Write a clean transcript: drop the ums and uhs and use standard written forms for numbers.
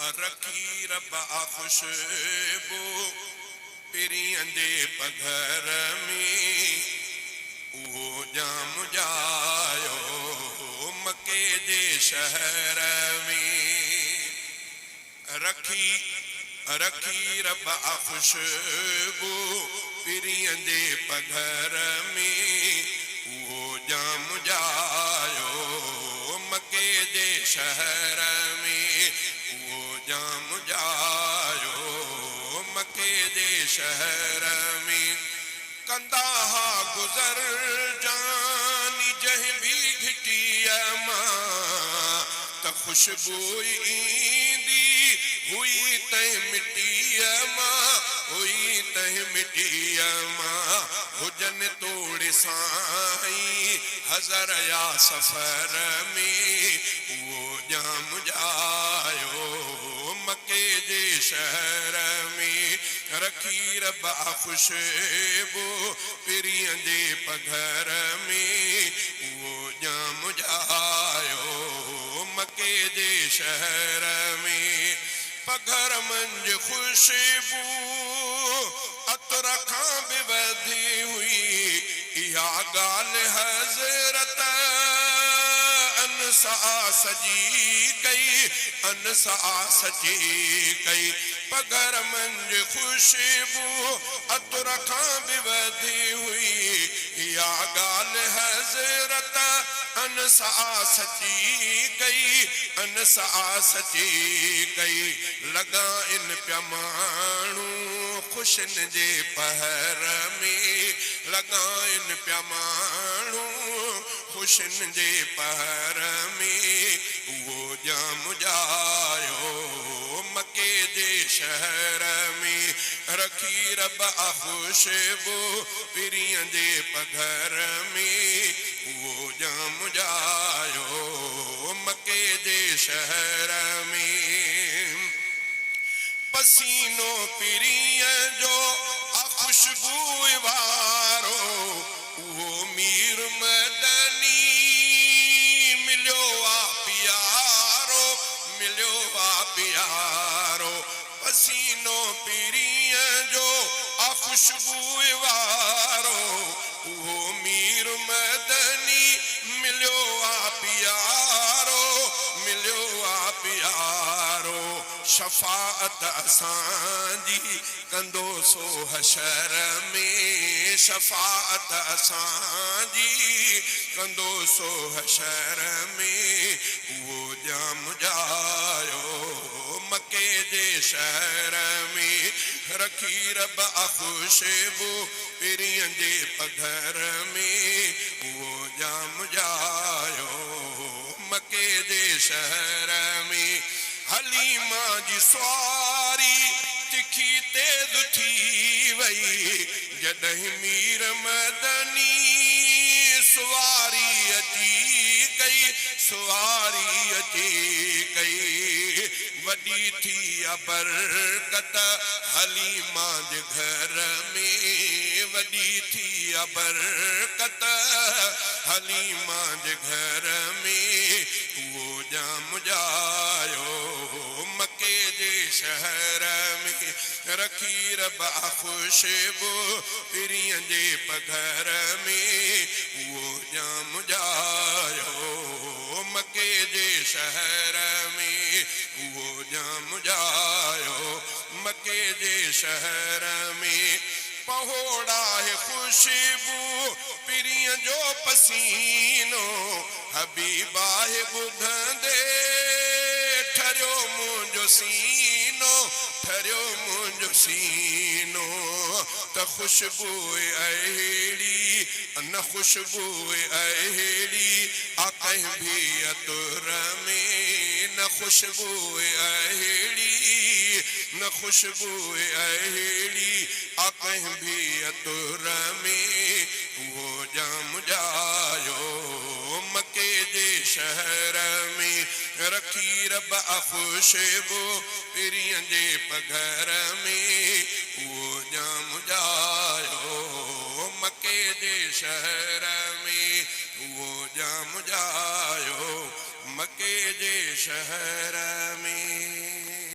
रखी रब खुशबू पिरियन दे पघर में वो जाम जायो मके जे शहर में रखी रब खुशबू पिरियन दे पघर में वो जाम जायो मके जे शहर में वो जाम जायो मके जे शहर में कंदाहा गुजर जानी जह भी घटिया मां त खुशबू ईंदी हुई तह मिट्टिया मां हुई तह मिट्टिया मां हुजन तोड़ साईं हज़र या सफर में वो जाम जायो मके जे शहर में रखी रब खुशबू पिरियन दे पघर में वो जाम जायो मके जे शहर में पघर मंज खुशबू अतर खां भी वधी हुई इहा गाल हज़रत अनसा सजी कई अनसा सजी कई पघर मंज खुशबू अतर खां भी वधी हुई या गाल हज़रत अनसा सची कई अनसा सची कई लगा इन प्या माण्हू खुशन जे पहर में लगा इन प्या माण्हू खुशन जे पहर में वो जाम जायो मके जे शहर में रखी रब खुशबू पिरियन जे पघर में वो जाम जायो मके जे शहर में पसीनो पिरियन जो खुशबू वारो वो मीर मदनी मिलो आ प्यारो पसीनो पिरियन जो खुशबू वारो वो मीर मदनी मिलो आ प्यारो शफाअत असांजी कंदो सो हशर में शफाअत असांजी कंदो सो हशर में वो जाम जायो मके जे शहर में रखी रब खुशबू पिरियन जे पघर में वो जाम जायो मके जे शहर में हलीमा जी सवारी तिखी तेज थी वई जॾहिं मीर मदनी सवारी अची कई वॾी थी बरकत हलीमा जे घर में वॾी थी बरकत हलीमा जे घर में वो जाम जायो मके जे शहर में रखी रब खुशबू पिरियन जे पघर में वो जाम जायो मके जे शहर में वो जाम जायो मके जे शहर में पहोड़ा है खुशबू पिरियन जो पसीनो हबीबा है ॿुधंदे ठरियो मुंहिंजो सीनो त खुशबू अहिड़ी न खुशबू अहिड़ी आ कंहिं भी अतुर में न खुशबू अहिड़ी न खुशबू अहिड़ी आ कंहिं भी अतुर में वो जाम जायो मके जे शहर में रखी रब खुशबू पिरियन जे पघर में वो जाम जायो मके जे शहर में वो जाम जायो मके जे शहर में।